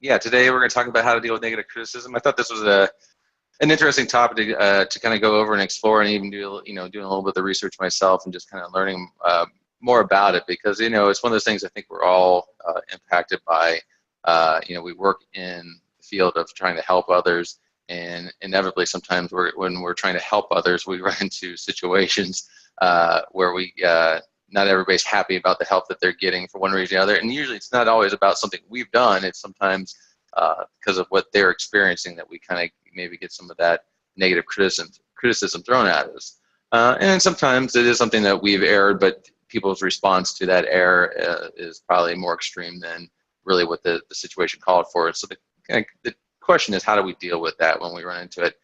Yeah, today we're going to talk about how to deal with negative criticism. I thought this was an interesting topic to kind of go over and explore, and even do, doing a little bit of research myself and just kind of learning more about it, because it's one of those things I think we're all impacted by. We work in the field of trying to help others, and inevitably sometimes when we're trying to help others, we run into situations where not everybody's happy about the help that they're getting for one reason or another. And usually it's not always about something we've done. It's sometimes because of what they're experiencing that we kind of maybe get some of that negative criticism thrown at us. And sometimes it is something that we've erred, but people's response to that error is probably more extreme than really what the situation called for. So the question is, how do we deal with that when we run into it?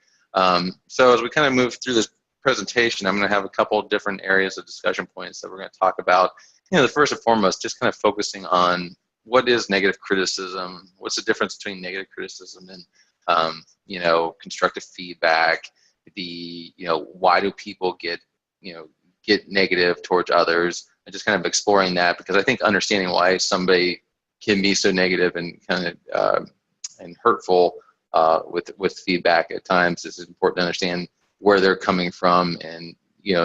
So as we kind of move through this presentation, I'm going to have a couple of different areas of discussion points that we're going to talk about. The first and foremost, just kind of focusing on what is negative criticism, what's the difference between negative criticism and constructive feedback, why do people get negative towards others, and just kind of exploring that, because I think understanding why somebody can be so negative and kind of and hurtful with feedback at times is important to understand where they're coming from, and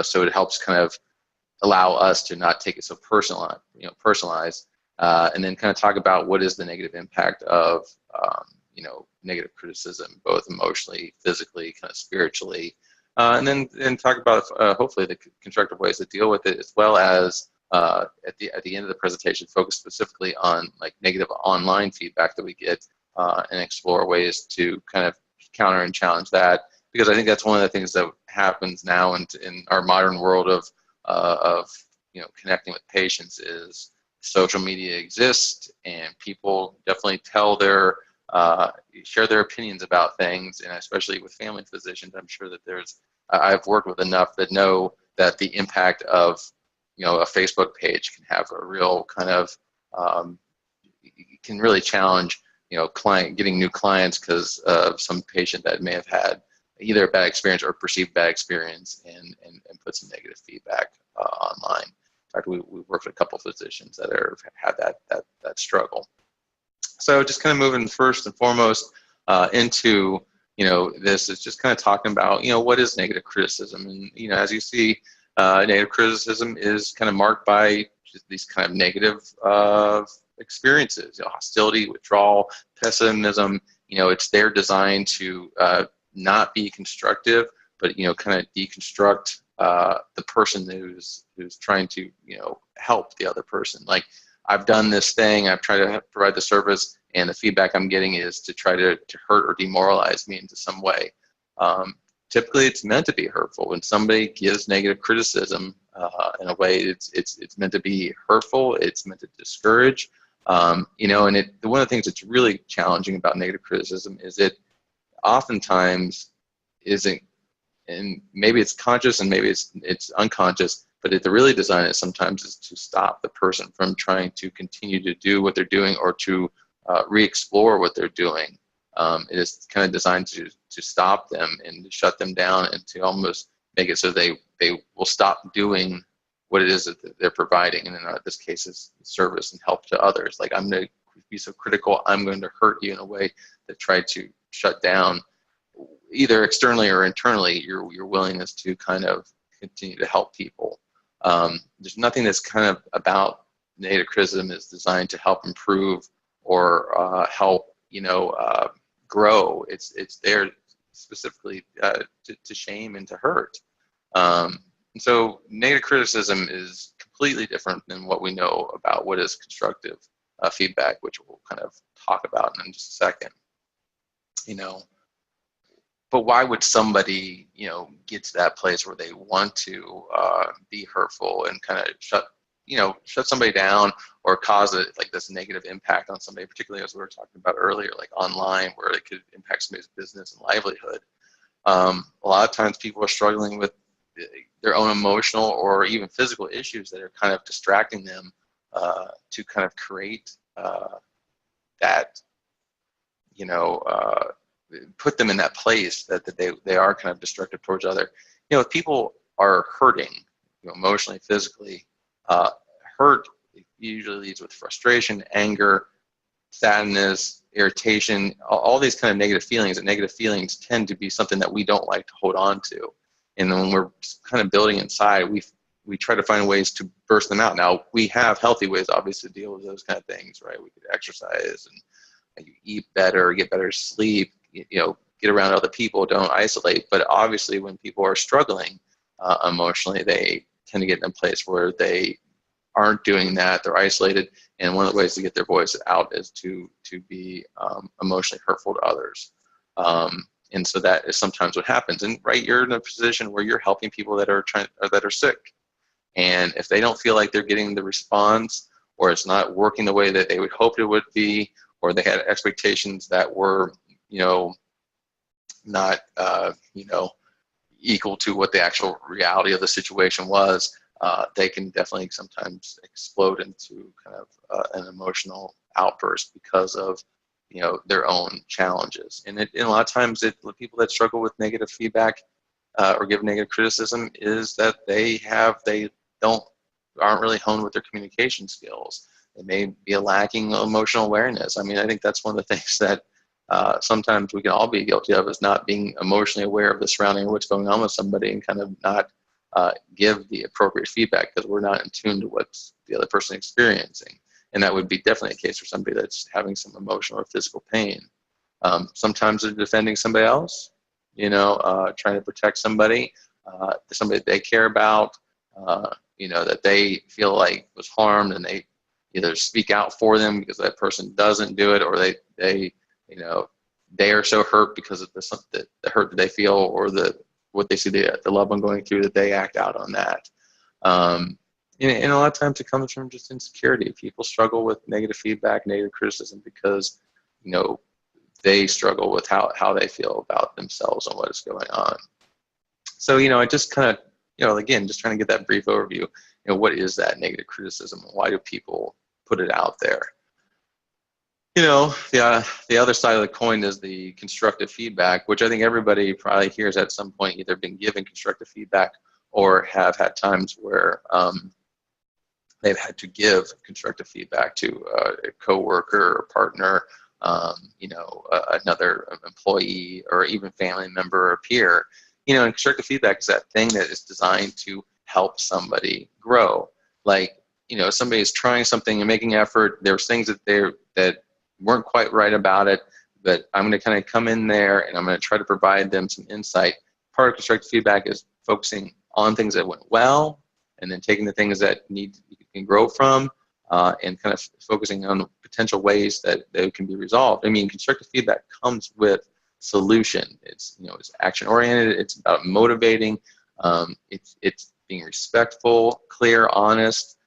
so it helps kind of allow us to not take it so personalized, and then kind of talk about what is the negative impact of negative criticism, both emotionally, physically, kind of spiritually, and then talk about hopefully the constructive ways to deal with it, as well as at the end of the presentation focus specifically on like negative online feedback that we get, and explore ways to kind of counter and challenge that. Because I think that's one of the things that happens now in our modern world of connecting with patients is social media exists, and people definitely share their opinions about things, and especially with family physicians, I'm sure that I've worked with enough that know that the impact of a Facebook page can have a real kind of can really challenge getting new clients because of some patient that may have had either a bad experience or perceived bad experience, and put some negative feedback online. In fact, we worked with a couple of physicians that have had that struggle. So just kind of moving first and foremost into this is just kind of talking about what is negative criticism. And as you see, negative criticism is kind of marked by just these kind of negative experiences, hostility, withdrawal, pessimism. It's there designed to not be constructive, but kind of deconstruct the person who's trying to help the other person. Like, I've done this thing, I've tried to provide the service, and the feedback I'm getting is to try to hurt or demoralize me into some way. Typically, it's meant to be hurtful. When somebody gives negative criticism, in a way, it's meant to be hurtful. It's meant to discourage. And one of the things that's really challenging about negative criticism is it oftentimes isn't, and maybe it's conscious and maybe it's unconscious, but the really design it sometimes is to stop the person from trying to continue to do what they're doing, or to re-explore what they're doing. It is kind of designed to stop them and to shut them down, and to almost make it so they will stop doing what it is that they're providing. And in this case, is service and help to others. Like, I'm going to be so critical, I'm going to hurt you in a way that try to shut down, either externally or internally, your willingness to kind of continue to help people. There's nothing that's kind of about negative criticism is designed to help improve or help grow. It's there specifically to shame and to hurt. And so negative criticism is completely different than what we know about what is constructive feedback, which we'll kind of talk about in just a second. But why would somebody, get to that place where they want to be hurtful and kind of shut somebody down, or cause like this negative impact on somebody, particularly as we were talking about earlier, like online, where it could impact somebody's business and livelihood? A lot of times people are struggling with their own emotional or even physical issues that are kind of distracting them to kind of create that, put them in that place that they are kind of destructive towards other. If people are hurting, emotionally, physically, hurt usually leads with frustration, anger, sadness, irritation, all these kind of negative feelings, and negative feelings tend to be something that we don't like to hold on to. And when we're kind of building inside, we try to find ways to burst them out. Now, we have healthy ways, obviously, to deal with those kind of things, right? We could exercise and you eat better, get better sleep, get around other people, don't isolate. But obviously, when people are struggling emotionally, they tend to get in a place where they aren't doing that, they're isolated, and one of the ways to get their voice out is to be emotionally hurtful to others. And so that is sometimes what happens. And right, you're in a position where you're helping people that are sick. And if they don't feel like they're getting the response, or it's not working the way that they would hope it would be, or they had expectations that were, not, equal to what the actual reality of the situation was, they can definitely sometimes explode into kind of an emotional outburst because of their own challenges. And a lot of times the people that struggle with negative feedback or give negative criticism is that they aren't really honed with their communication skills. They may be lacking emotional awareness. I mean, I think that's one of the things that sometimes we can all be guilty of, is not being emotionally aware of the surrounding, what's going on with somebody, and kind of not give the appropriate feedback because we're not in tune to what the other person is experiencing. And that would be definitely a case for somebody that's having some emotional or physical pain. Sometimes they're defending somebody else, trying to protect somebody that they care about, that they feel like was harmed, and they either speak out for them because that person doesn't do it, or they are so hurt because of the hurt that they feel, or what they see the loved one going through, that they act out on that. And a lot of times it comes from just insecurity. People struggle with negative feedback, negative criticism, because they struggle with how they feel about themselves and what is going on. So I just kind of again, just trying to get that brief overview. What is that negative criticism, and why do people put it out there? The other side of the coin is the constructive feedback, which I think everybody probably hears at some point, either been given constructive feedback or have had times where they've had to give constructive feedback to a coworker or partner, another employee, or even family member or peer. And constructive feedback is that thing that is designed to help somebody grow. Like, somebody is trying something and making effort. There's things that weren't quite right about it, but I'm going to kind of come in there and I'm going to try to provide them some insight. Part of constructive feedback is focusing on things that went well, and then taking the things that you can grow from, and kind of focusing on potential ways that they can be resolved. I mean, constructive feedback comes with solution. It's action oriented. It's about motivating. It's being respectful, clear, honest.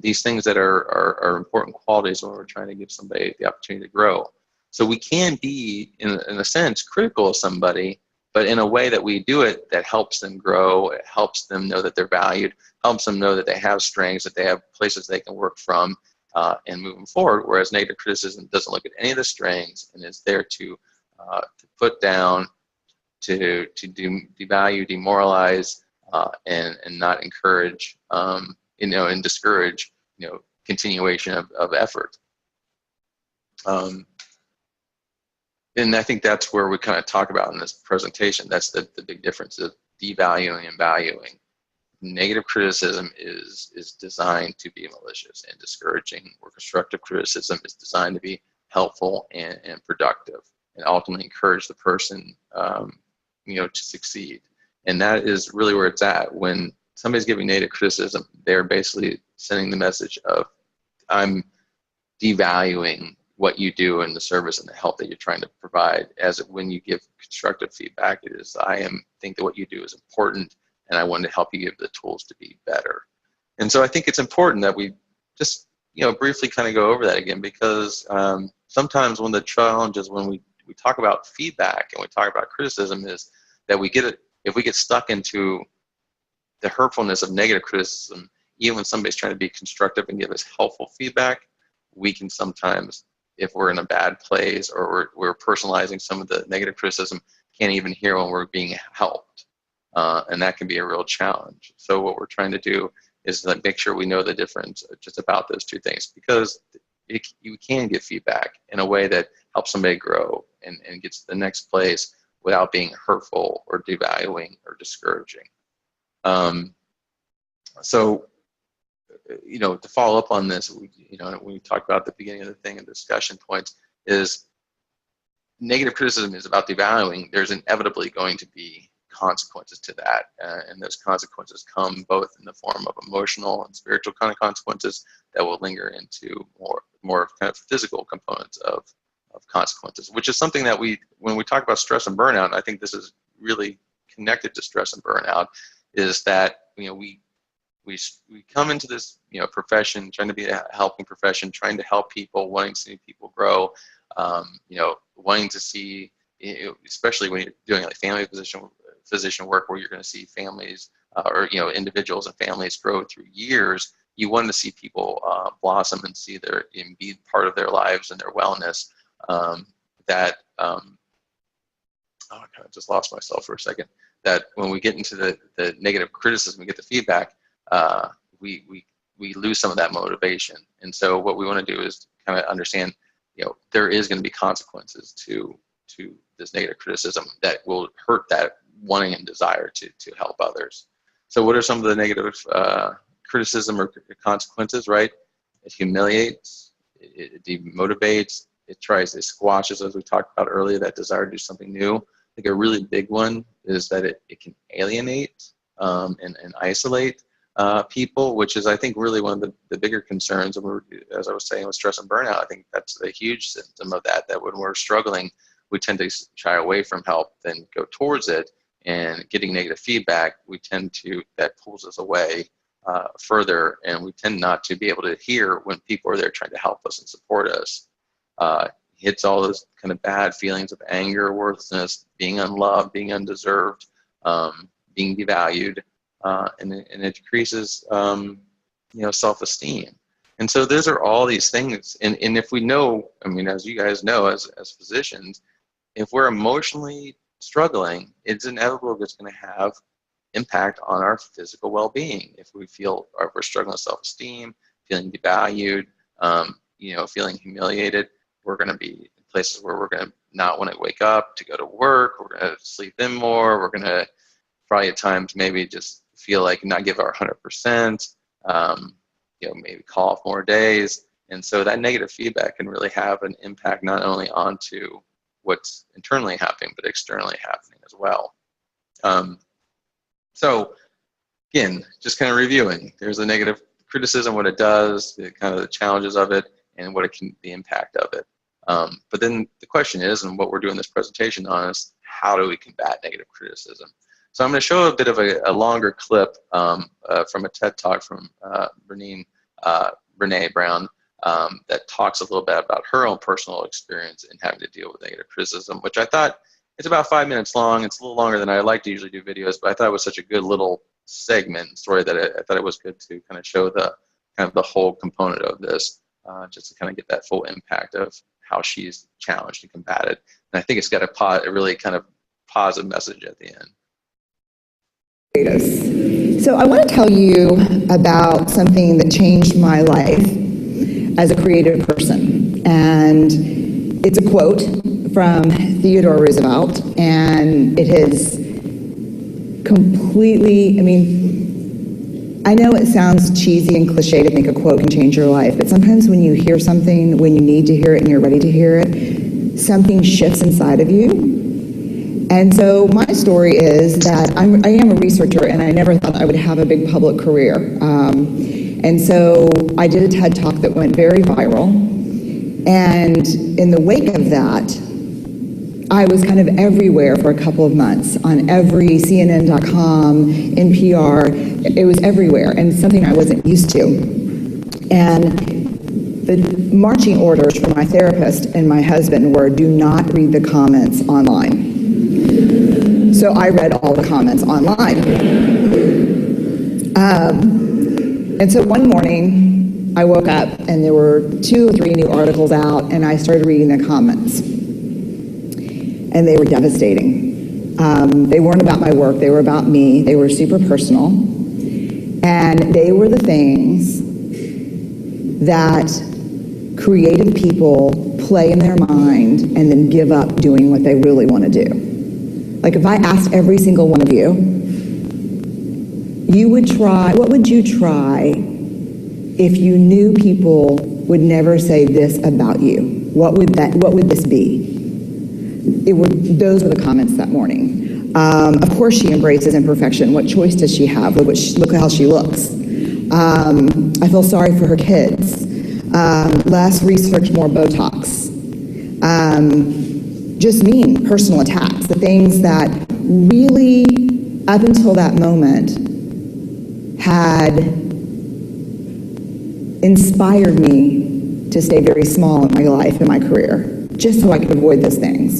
These things that are important qualities when we're trying to give somebody the opportunity to grow. So we can be, in a sense, critical of somebody, but in a way that we do it that helps them grow. It helps them know that they're valued, helps them know that they have strengths, that they have places they can work from, and moving forward. Whereas negative criticism doesn't look at any of the strengths and is there to put down, to devalue, demoralize, and not encourage, and discourage, continuation of effort. And I think that's where we kind of talk about in this presentation. That's the big difference of devaluing and valuing. Negative criticism is designed to be malicious and discouraging, where constructive criticism is designed to be helpful and productive, and ultimately encourage the person, to succeed. And that is really where it's at. When somebody's giving negative criticism, they're basically sending the message of, I'm devaluing what you do and the service and the help that you're trying to provide. As when you give constructive feedback, it is, think that what you do is important, and I want to help you give the tools to be better. And so I think it's important that we just, briefly kind of go over that again, because sometimes one of the challenges when we talk about feedback and we talk about criticism is that if we get stuck into the hurtfulness of negative criticism, even when somebody's trying to be constructive and give us helpful feedback, we can sometimes, if we're in a bad place or we're personalizing some of the negative criticism, can't even hear when we're being helped. And that can be a real challenge. So what we're trying to do is make sure we know the difference just about those two things, because you can give feedback in a way that helps somebody grow and gets to the next place without being hurtful or devaluing or discouraging. So, to follow up on this, we talked about at the beginning of the thing and discussion points is negative criticism is about devaluing. There's inevitably going to be consequences to that, and those consequences come both in the form of emotional and spiritual kind of consequences that will linger into more of kind of physical components of consequences, which is something that when we talk about stress and burnout, I think this is really connected to stress and burnout, is that we come into this profession trying to be a helping profession, trying to help people, wanting to see people grow, wanting to see, especially when you're doing like family physician work where you're going to see families or individuals and families grow through years. You want to see people blossom and see and be part of their lives and their wellness. I kind of just lost myself for a second. That when we get into the negative criticism, we get the feedback, we lose some of that motivation. And so what we want to do is kind of understand, there is going to be consequences to this negative criticism that will hurt that wanting and desire to help others. So what are some of the negative criticism or consequences, right? It humiliates, it demotivates, it squashes, as we talked about earlier, that desire to do something new. I think a really big one is that it can alienate and isolate people, which is, I think, really one of the bigger concerns. And as I was saying, with stress and burnout, I think that's a huge symptom of that when we're struggling, we tend to shy away from help than go towards it. And getting negative feedback, that pulls us away further, and we tend not to be able to hear when people are there trying to help us and support us. Hits all those kind of bad feelings of anger, worthlessness, being unloved, being undeserved, being devalued, and it decreases, self-esteem. And so those are all these things. And if we know, as you guys know, as physicians, if we're emotionally struggling, it's inevitable it's going to have impact on our physical well-being. If we feel, or if we're struggling with self-esteem, feeling devalued, feeling humiliated, we're going to be in places where we're going to not want to wake up to go to work. We're going to sleep in more. We're going to probably at times maybe just feel like not give our 100%, maybe call off more days. And so that negative feedback can really have an impact not only onto what's internally happening, but externally happening as well. So again, just kind of reviewing, there's a negative criticism, what it does, the challenges of it, and the impact of it. But then the question is, and what we're doing this presentation on, is how do we combat negative criticism? So I'm going to show a bit of a longer clip from a TED Talk from Brene Brown that talks a little bit about her own personal experience in having to deal with negative criticism, which I thought, it's about 5 minutes long. It's a little longer than I like to usually do videos, but I thought it was such a good little segment story that I thought it was good to kind of show the whole component of this, just to kind of get that full impact of how she's challenged and combated. And I think it's got a really kind of positive message at the end. So I want to tell you about something that changed my life as a creative person. And it's a quote from Theodore Roosevelt, and it has completely, I know it sounds cheesy and cliche to think a quote can change your life, but sometimes when you hear something, when you need to hear it and you're ready to hear it, something shifts inside of you. And so my story is that I am a researcher, and I never thought I would have a big public career. And so I did a TED Talk that went very viral. And in the wake of that, I was kind of everywhere for a couple of months, on every CNN.com, NPR. It was everywhere, and something I wasn't used to. And the marching orders from my therapist and my husband were, do not read the comments online. So I read all the comments online. And so one morning, I woke up and there were 2 or 3 new articles out, and I started reading the comments. And they were devastating. They weren't about my work, they were about me. They were super personal. And they were the things that Creative people play in their mind and then give up doing what they really want to do. Like if I asked every single one of you, what would you try if you knew people would never say this about you? What would this be? Those were the comments that morning. Of course she embraces imperfection. What choice does she have? Look how she looks. I feel sorry for her kids. Less research, more Botox. Just mean personal attacks, the things that really, up until that moment, had inspired me to stay very small in my life and my career, just so I could avoid those things.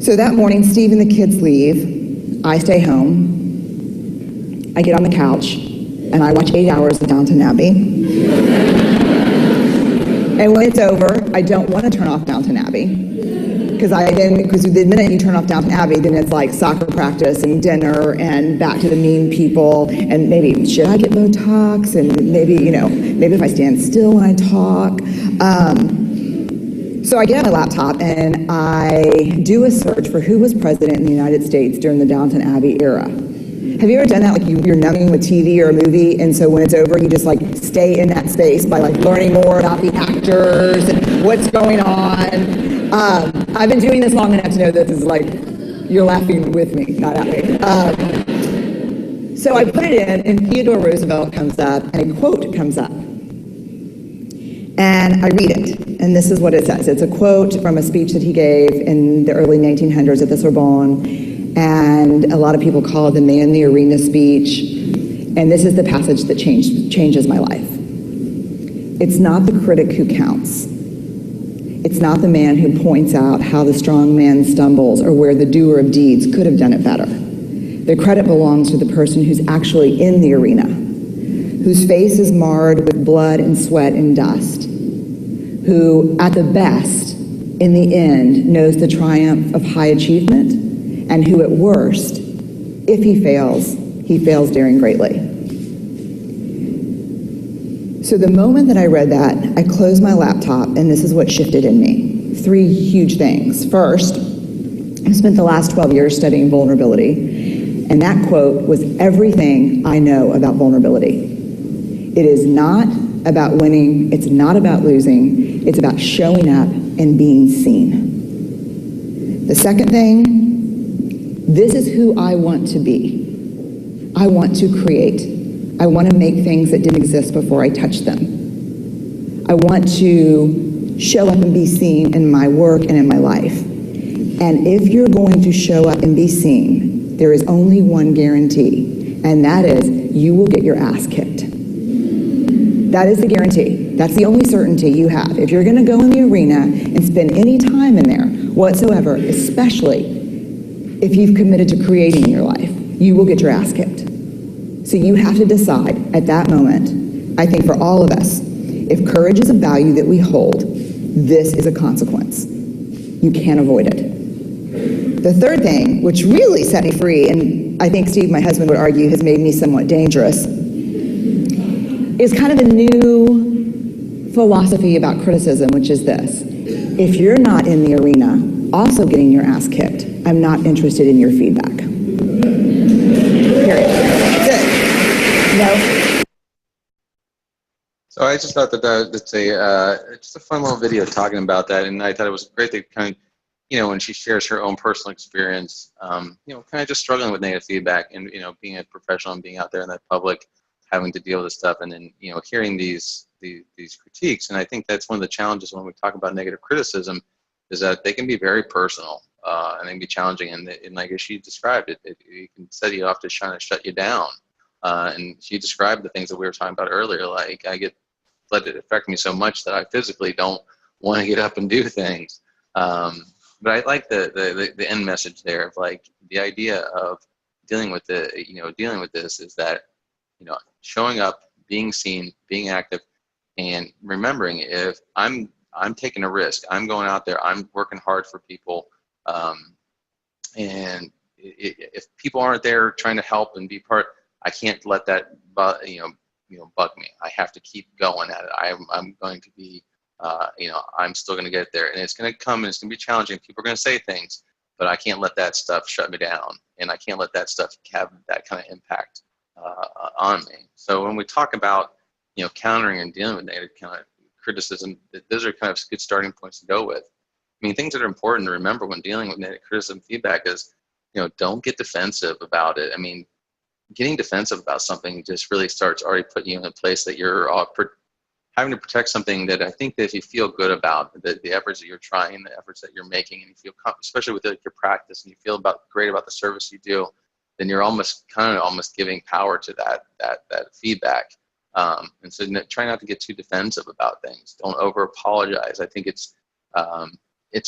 So that morning, Steve and the kids leave. I stay home. I get on the couch, and I watch 8 hours of Downton Abbey. And when it's over, I don't want to turn off Downton Abbey. Because the minute you turn off Downton Abbey, then it's like soccer practice and dinner and back to the mean people, and maybe, should I get Botox? And maybe if I stand still when I talk. So I get on my laptop and I do a search for who was president in the United States during the Downton Abbey era. Have you ever done that? Like you're numbing with TV or a movie, and so when it's over, you just like stay in that space by like learning more about the actors and what's going on. I've been doing this long enough to know that this is like, you're laughing with me, not at me. So I put it in, and Theodore Roosevelt comes up, and a quote comes up. And I read it, and this is what it says. It's a quote from a speech that he gave in the early 1900s at the Sorbonne, and a lot of people call it the man in the arena speech, and this is the passage that changes my life. It's not the critic who counts. It's not the man who points out how the strong man stumbles or where the doer of deeds could have done it better. The credit belongs to the person who's actually in the arena, whose face is marred with blood and sweat and dust, who, at the best, in the end, knows the triumph of high achievement, and who, at worst, if he fails daring greatly. So the moment that I read that, I closed my laptop, and this is what shifted in me. 3 huge things. First, I spent the last 12 years studying vulnerability, and that quote was everything I know about vulnerability. It is not about winning, it's not about losing, it's about showing up and being seen. The second thing, this is who I want to be. I want to create. I want to make things that didn't exist before I touched them. I want to show up and be seen in my work and in my life. And if you're going to show up and be seen, there is only one guarantee, and that is you will get your ass kicked. That is the guarantee. That's the only certainty you have. If you're going to go in the arena and spend any time in there whatsoever, especially if you've committed to creating in your life, you will get your ass kicked. So you have to decide at that moment, I think for all of us, if courage is a value that we hold, this is a consequence. You can't avoid it. The third thing, which really set me free, and I think Steve, my husband, would argue has made me somewhat dangerous, is kind of a new philosophy about criticism, which is this. If you're not in the arena also getting your ass kicked, I'm not interested in your feedback. Period. That's it. No. So I just thought that's just a fun little video talking about that, and I thought it was great that kind of, when she shares her own personal experience, kind of just struggling with negative feedback and, being a professional and being out there in that public, having to deal with this stuff, and then, hearing these critiques. And I think that's one of the challenges when we talk about negative criticism is that they can be very personal, and they can be challenging. And like as she described it can set you off to trying to shut you down. And she described the things that we were talking about earlier, like let it affect me so much that I physically don't want to get up and do things. But I like the end message there of like the idea of dealing with this is that, showing up, being seen, being active, and remembering if I'm taking a risk, I'm going out there, I'm working hard for people, and if people aren't there trying to help and be part, I can't let that bug me. I have to keep going at it. I'm going to be, I'm still going to get there, and it's going to come, and it's going to be challenging. People are going to say things, but I can't let that stuff shut me down, and I can't let that stuff have that kind of impact on me. So when we talk about, countering and dealing with negative kind of criticism, those are kind of good starting points to go with. I mean, things that are important to remember when dealing with negative criticism feedback is, don't get defensive about it. I mean, getting defensive about something just really starts already putting you in a place that you're having to protect something that I think that if you feel good about the efforts that you're trying, the efforts that you're making, and you feel, especially with your practice, and you feel great about the service you do, then you're almost giving power to that feedback. And so try not to get too defensive about things. Don't over apologize. I think it's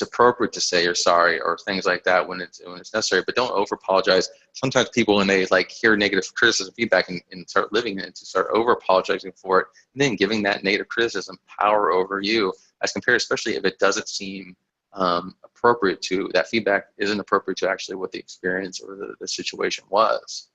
appropriate to say you're sorry or things like that when it's necessary, but don't over apologize. Sometimes people, when they hear negative criticism feedback and start living in it, to start over apologizing for it, and then giving that negative criticism power over you, as compared, especially if it doesn't seem appropriate to, that feedback isn't appropriate to actually what the experience or the situation was.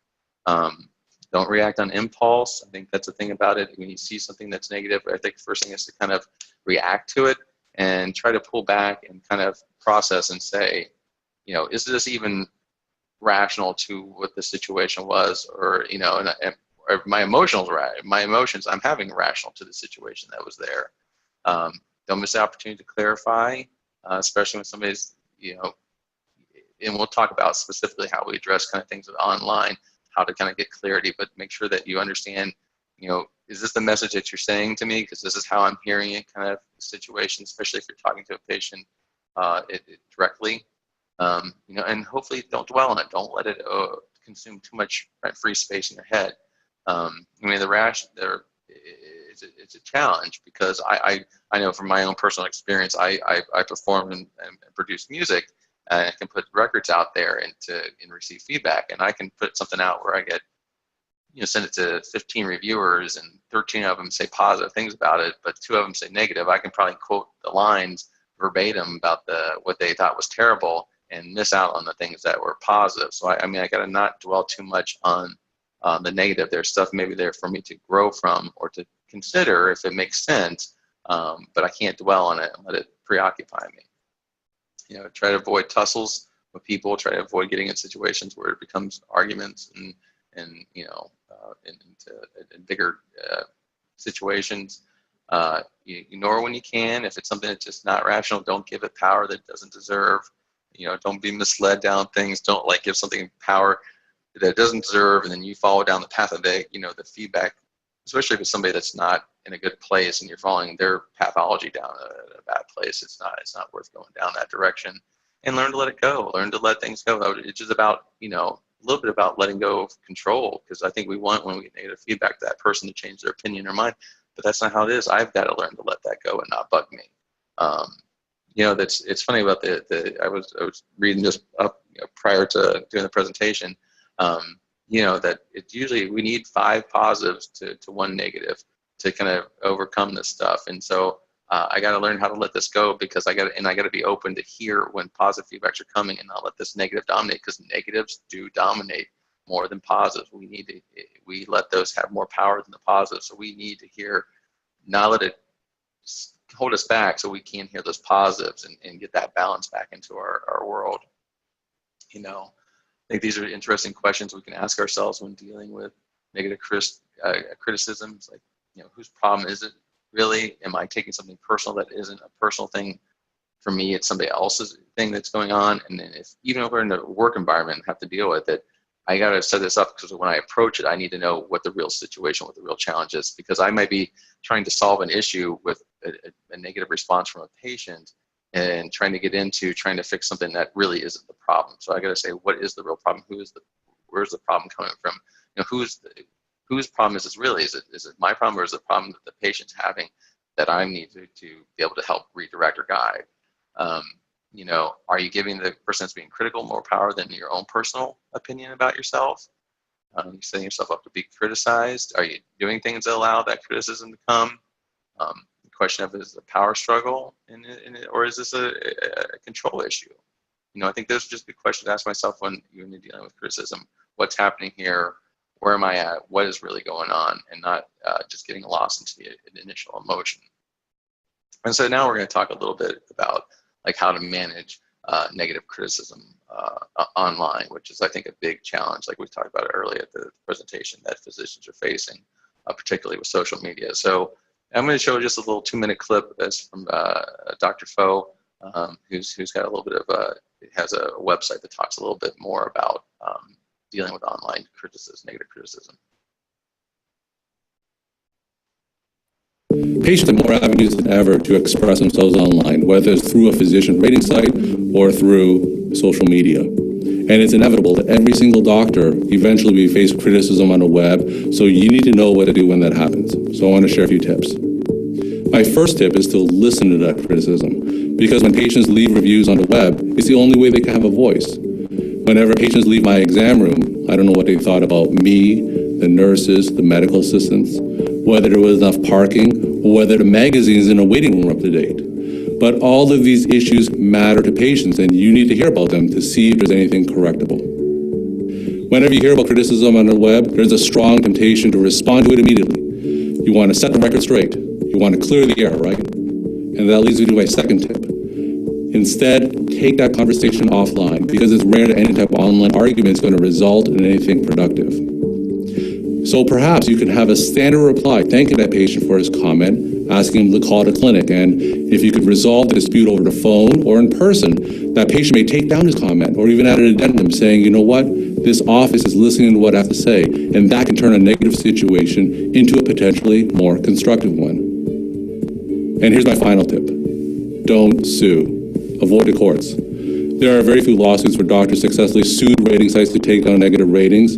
Don't react on impulse. I think that's the thing about it. When you see something that's negative, I think the first thing is to kind of react to it and try to pull back and kind of process and say, is this even rational to what the situation was, or or my emotions I'm having rational to the situation that was there. Don't miss the opportunity to clarify, especially when somebody's, and we'll talk about specifically how we address kind of things online, how to kind of get clarity, but make sure that you understand, is this the message that you're saying to me? Because this is how I'm hearing it, kind of situation, especially if you're talking to a patient directly. And hopefully don't dwell on it. Don't let it consume too much free space in your head. I mean, the rash there, it's a challenge, because I know from my own personal experience, I perform and produce music. I can put records out there and receive feedback, and I can put something out where I get, send it to 15 reviewers, and 13 of them say positive things about it, but 2 of them say negative. I can probably quote the lines verbatim about what they thought was terrible, and miss out on the things that were positive. So I got to not dwell too much on the negative. There's stuff maybe there for me to grow from or to consider if it makes sense, but I can't dwell on it and let it preoccupy me. Try to avoid tussles with people. Try to avoid getting in situations where it becomes arguments and into bigger situations. Ignore when you can. If it's something that's just not rational, don't give it power that it doesn't deserve. Don't be misled down things. Don't give something power that it doesn't deserve, and then you follow down the path of the feedback, especially if it's somebody that's not in a good place and you're following their pathology down a bad place. It's not worth going down that direction. And learn to let it go. Learn to let things go. It's just about, a little bit about letting go of control, because I think we want, when we get negative feedback, that person to change their opinion or mind, but that's not how it is. I've got to learn to let that go and not bug me. It's funny about I was reading just up prior to doing the presentation, that it's usually we need 5 positives to 1 negative to kind of overcome this stuff. And so I got to learn how to let this go, because I got to be open to hear when positive feedbacks are coming, and not let this negative dominate, because negatives do dominate more than positives. We let those have more power than the positives. So we need to hear, not let it hold us back, so we can hear those positives and get that balance back into our world. I think these are interesting questions we can ask ourselves when dealing with negative criticisms. Whose problem is it really? Am I taking something personal that isn't a personal thing for me? It's somebody else's thing that's going on. And then even if we're in a work environment and have to deal with it, I got to set this up, because when I approach it, I need to know what the real situation, what the real challenge is, because I might be trying to solve an issue with a negative response from a patient, and trying to fix something that really isn't the problem. So I got to say, what is the real problem? Where's the problem coming from? Whose problem is this really? Is it my problem, or is it the problem that the patient's having that I need to be able to help redirect or guide? Are you giving the person that's being critical more power than your own personal opinion about yourself? You're setting yourself up to be criticized. Are you doing things that allow that criticism to come? The question of, is it a power struggle or is this a control issue? I think those are just good questions to ask myself when you're dealing with criticism. What's happening here? where am I at, what is really going on, and not just getting lost into the initial emotion. And so now we're going to talk a little bit about like how to manage negative criticism online, which is, I think, a big challenge, like we talked about earlier at the presentation, that physicians are facing, particularly with social media. So I'm going to show just a little 2-minute clip that's from Dr. Fo, who's got a little bit of has a website that talks a little bit more about dealing with online criticism, negative criticism. Patients have more avenues than ever to express themselves online, whether it's through a physician rating site or through social media. And it's inevitable that every single doctor eventually will be faced with criticism on the web, so you need to know what to do when that happens. So I want to share a few tips. My first tip is to listen to that criticism, because when patients leave reviews on the web, it's the only way they can have a voice. Whenever patients leave my exam room, I don't know what they thought about me, the nurses, the medical assistants, whether there was enough parking, or whether the magazines in the waiting room are up to date. But all of these issues matter to patients, and you need to hear about them to see if there's anything correctable. Whenever you hear about criticism on the web, there's a strong temptation to respond to it immediately. You want to set the record straight. You want to clear the air, right? And that leads me to my second tip. Instead, take that conversation offline, because it's rare that any type of online argument is going to result in anything productive. So perhaps you can have a standard reply thanking that patient for his comment, asking him to call the clinic, and if you could resolve the dispute over the phone or in person, that patient may take down his comment or even add an addendum saying, you know what, this office is listening to what I have to say, and that can turn a negative situation into a potentially more constructive one. And here's my final tip. Don't sue. Avoid the courts. There are very few lawsuits where doctors successfully sued rating sites to take down negative ratings.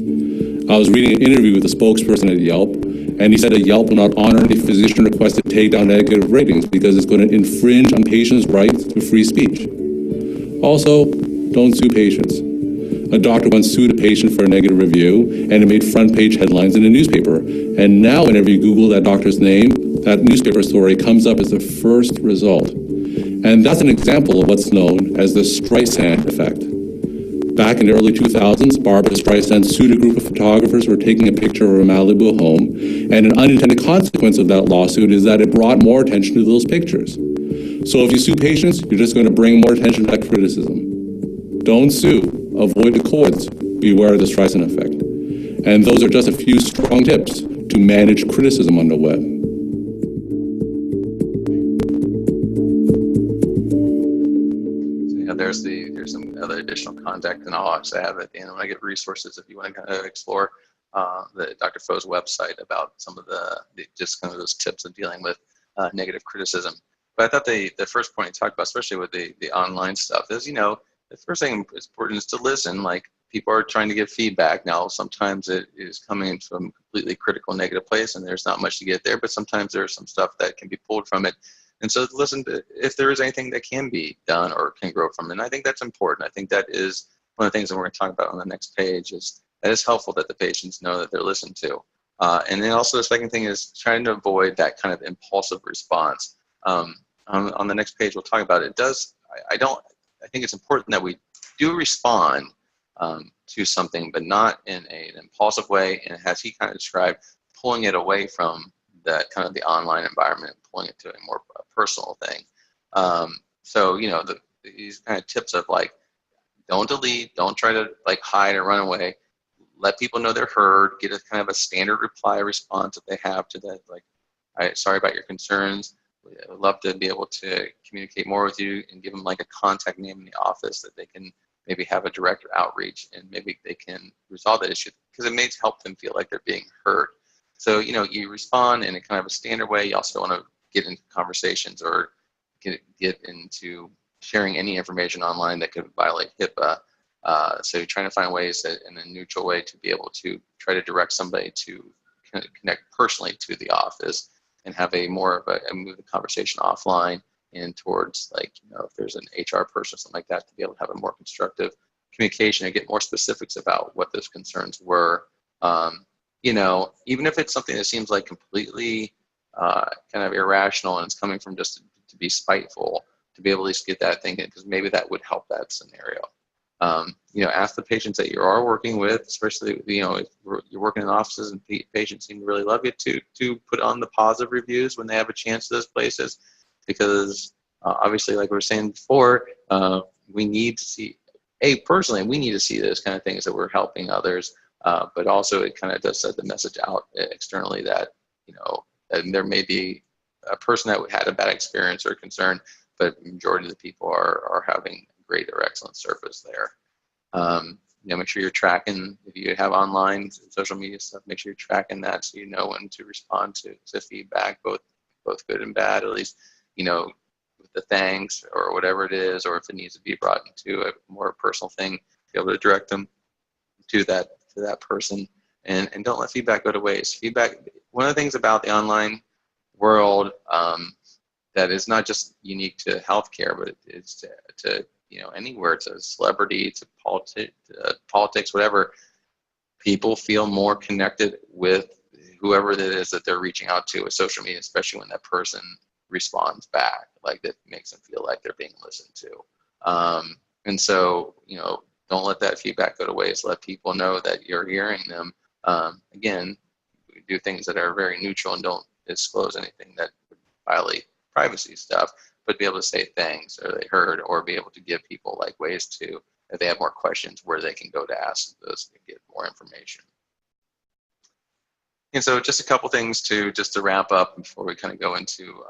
I was reading an interview with a spokesperson at Yelp, and he said that Yelp will not honor the physician request to take down negative ratings because it's going to infringe on patients' rights to free speech. Also, don't sue patients. A doctor once sued a patient for a negative review, and it made front-page headlines in the newspaper. And now whenever you Google that doctor's name, that newspaper story comes up as the first result. And that's an example of what's known as the Streisand effect. Back in the early 2000s, Barbara Streisand sued a group of photographers who were taking a picture of her Malibu home, and an unintended consequence of that lawsuit is that it brought more attention to those pictures. So if you sue patients, you're just going to bring more attention to that criticism. Don't sue. Avoid the courts. Beware of the Streisand effect. And those are just a few strong tips to manage criticism on the web. There's some other additional contact, and I'll actually have at the end when I get resources if you want to kind of explore the Dr. Fo's website about some of the just kind of those tips of dealing with negative criticism. But I thought the first point you talked about, especially with the online stuff, is, you know, the first thing that's important is to listen. Like, people are trying to give feedback. Now, sometimes it is coming from a completely critical negative place, and there's not much to get there, but sometimes there's some stuff that can be pulled from it. And so listen to if there is anything that can be done or can grow from it. And I think that's important. I think that is one of the things that we're going to talk about on the next page, is that it's helpful that the patients know that they're listened to. And then also the second thing is trying to avoid that kind of impulsive response. On the next page, we'll talk about it. I think it's important that we do respond to something, but not in an impulsive way. And as he kind of described, pulling it away from that kind of the online environment, pulling it to a more personal thing. So, you know, these kind of tips of like, don't delete, don't try to like hide or run away. Let people know they're heard. Get a kind of a standard reply response if they have to that, like, sorry about your concerns. I would love to be able to communicate more with you, and give them like a contact name in the office that they can maybe have a direct outreach, and maybe they can resolve that issue, because it may help them feel like they're being heard. So, you know, you respond in a kind of a standard way. You also don't want to get into conversations or get into sharing any information online that could violate HIPAA. So you're trying to find ways that in a neutral way to be able to try to direct somebody to connect personally to the office, and have a more of a move the conversation offline and towards, like, you know, if there's an HR person or something like that, to be able to have a more constructive communication and get more specifics about what those concerns were. You know, even if it's something that seems like completely kind of irrational and it's coming from just to be spiteful, to be able to at least get that thinking, because maybe that would help that scenario. Ask the patients that you are working with, especially, if you're working in offices and patients seem to really love you, to put on the positive reviews when they have a chance to those places, because obviously, like we were saying before, we need to see, personally, we need to see those kind of things that we're helping others, but also it kind of does set the message out externally that, that there may be a person that had a bad experience or concern, but the majority of the people are having great or excellent service there. Make sure you're tracking, if you have online social media stuff, make sure you're tracking that so you know when to respond to feedback, both good and bad, at least, with the thanks or whatever it is, or if it needs to be brought into a more personal thing, be able to direct them to that person, and don't let feedback go to waste. Feedback, one of the things about the online world that is not just unique to healthcare, but it's to anywhere, to celebrity, to politics, whatever. People feel more connected with whoever it is that they're reaching out to with social media, especially when that person responds back. Like, that makes them feel like they're being listened to. And so, don't let that feedback go to waste. Let people know that you're hearing them. Again, we do things that are very neutral and don't disclose anything that would violate privacy stuff, but be able to say things or they heard, or be able to give people like ways to, if they have more questions, where they can go to ask those and get more information. And so just a couple things to wrap up before we kind of go into,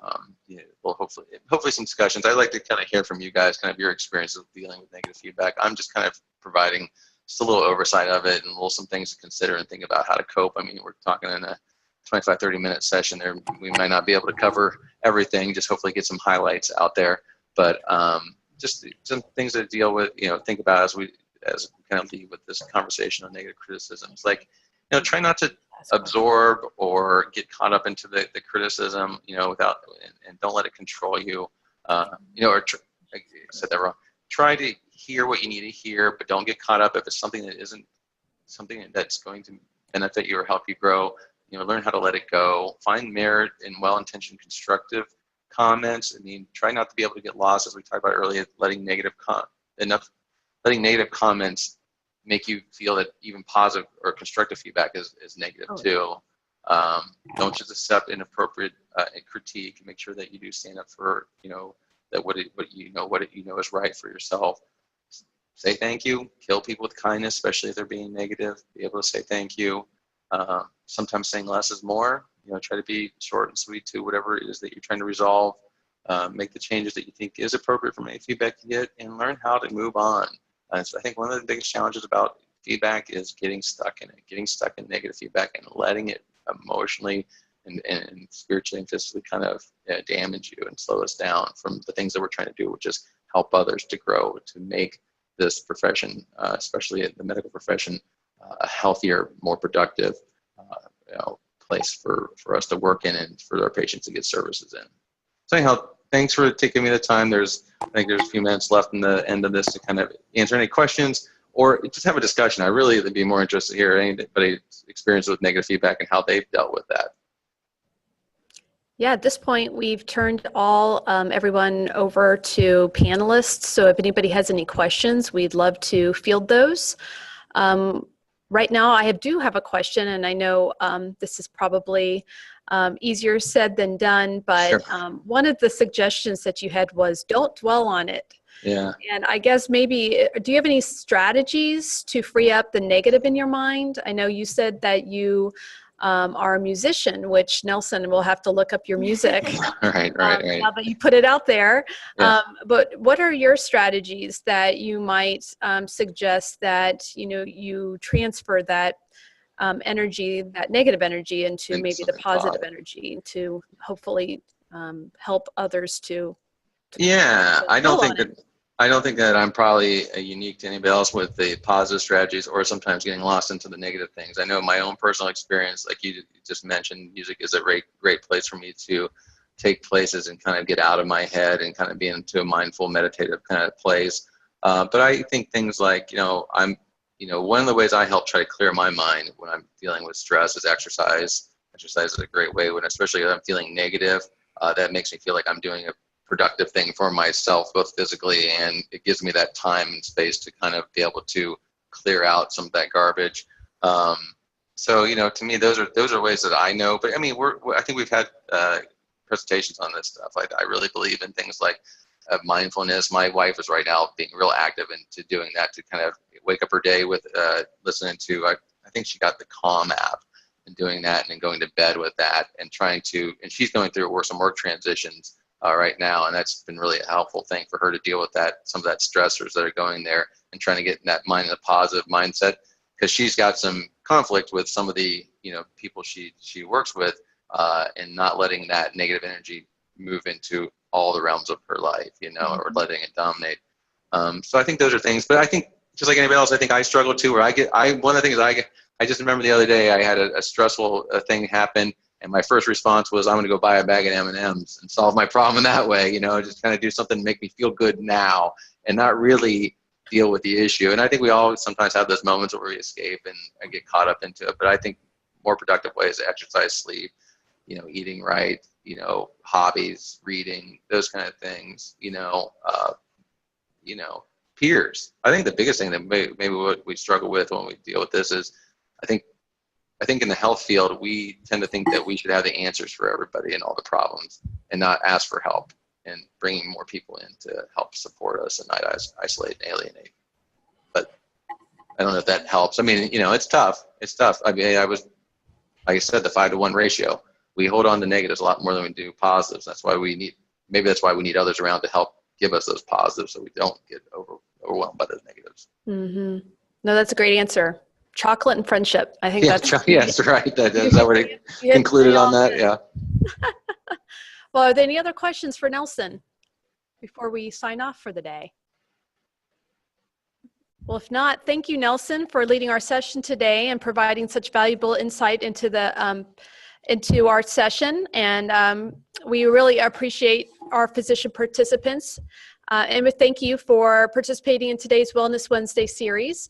hopefully some discussions. I'd like to kind of hear from you guys, kind of your experiences with dealing with negative feedback. I'm just kind of providing just a little oversight of it and some things to consider and think about how to cope. I mean, we're talking in a 25, 30-minute session there. We might not be able to cover everything, just hopefully get some highlights out there. But just some things to deal with, think about as we kind of leave with this conversation on negative criticism. It's like, try not to absorb or get caught up into the criticism, without, and don't let it control you, I said that wrong. Try to hear what you need to hear, but don't get caught up if it's something that isn't something that's going to benefit you or help you grow. Learn how to let it go. Find merit in well-intentioned, constructive comments. I mean, try not to be able to get lost, as we talked about earlier, letting negative comments make you feel that even positive or constructive feedback is negative too. Don't just accept inappropriate critique. Make sure that you do stand up for that what you know is right for yourself. Say thank you. Kill people with kindness, especially if they're being negative. Be able to say thank you. Sometimes saying less is more. Try to be short and sweet to whatever it is that you're trying to resolve. Make the changes that you think is appropriate from any feedback you get, and learn how to move on. So I think one of the biggest challenges about feedback is getting stuck in negative feedback and letting it emotionally and spiritually and physically kind of damage you and slow us down from the things that we're trying to do, which is help others to grow, to make this profession, especially the medical profession, a healthier, more productive place for us to work in and for our patients to get services in. So anyhow, thanks for taking me the time. I think there's a few minutes left in the end of this to kind of answer any questions or just have a discussion. I really would be more interested to hear anybody's experience with negative feedback and how they've dealt with that. Yeah, at this point, we've turned everyone over to panelists. So if anybody has any questions, we'd love to field those. Right now, I do have a question, and I know this is probably easier said than done, but Sure. One of the suggestions that you had was don't dwell on it. Yeah. And I guess maybe, do you have any strategies to free up the negative in your mind? I know you said that you are a musician, which Nelson will have to look up your music. Right. Now that you put it out there. Yeah. But what are your strategies that you might suggest that, you transfer that energy, that negative energy into maybe the positive energy to hopefully help others to yeah, I don't think that I'm probably unique to anybody else with the positive strategies or sometimes getting lost into the negative things. I know my own personal experience, like you just mentioned, music is a great place for me to take places and kind of get out of my head and kind of be into a mindful, meditative kind of place. But I think things like, one of the ways I help try to clear my mind when I'm dealing with stress is exercise. Exercise is a great way, especially when I'm feeling negative. That makes me feel like I'm doing a productive thing for myself, both physically, and it gives me that time and space to kind of be able to clear out some of that garbage. So, you know, to me, those are ways that I know. But I mean, I think we've had presentations on this stuff. I really believe in things like mindfulness. My wife is right now being real active into doing that, to kind of wake up her day with listening to, I think she got the Calm app, and doing that, and then going to bed with that, and and she's going through some work transitions right now, and that's been really a helpful thing for her to deal with that, some of that stressors that are going there, and trying to get in that mind, in a positive mindset, because she's got some conflict with some of the, you know, people she works with, and not letting that negative energy move into all the realms of her life, you know, or letting it dominate. So I think those are things, but I think just like anybody else, I think I struggle too, where one of the things I just remember the other day, I had a stressful thing happen, and my first response was, I'm going to go buy a bag of M&Ms and solve my problem that way, you know, just kind of do something to make me feel good now, and not really deal with the issue. And I think we all sometimes have those moments where we escape and get caught up into it. But I think more productive ways: exercise, sleep, you know, eating right, you know, hobbies, reading, those kind of things, you know, peers. I think the biggest thing that maybe what we struggle with when we deal with this is, I think in the health field, we tend to think that we should have the answers for everybody and all the problems, and not ask for help, and bringing more people in to help support us and not isolate and alienate. But I don't know if that helps. I mean, you know, it's tough. It's tough. I mean, like I said, the 5-to-1 ratio. We hold on to negatives a lot more than we do positives. That's why maybe that's why we need others around to help give us those positives, so we don't get overwhelmed by those negatives. Mm-hmm. No, that's a great answer. Chocolate and friendship. I think that's yes, right. That's how we're concluded on that. Yeah. Well, are there any other questions for Nelson before we sign off for the day? Well, if not, thank you, Nelson, for leading our session today and providing such valuable insight into our session. And we really appreciate our physician participants. And we thank you for participating in today's Wellness Wednesday series.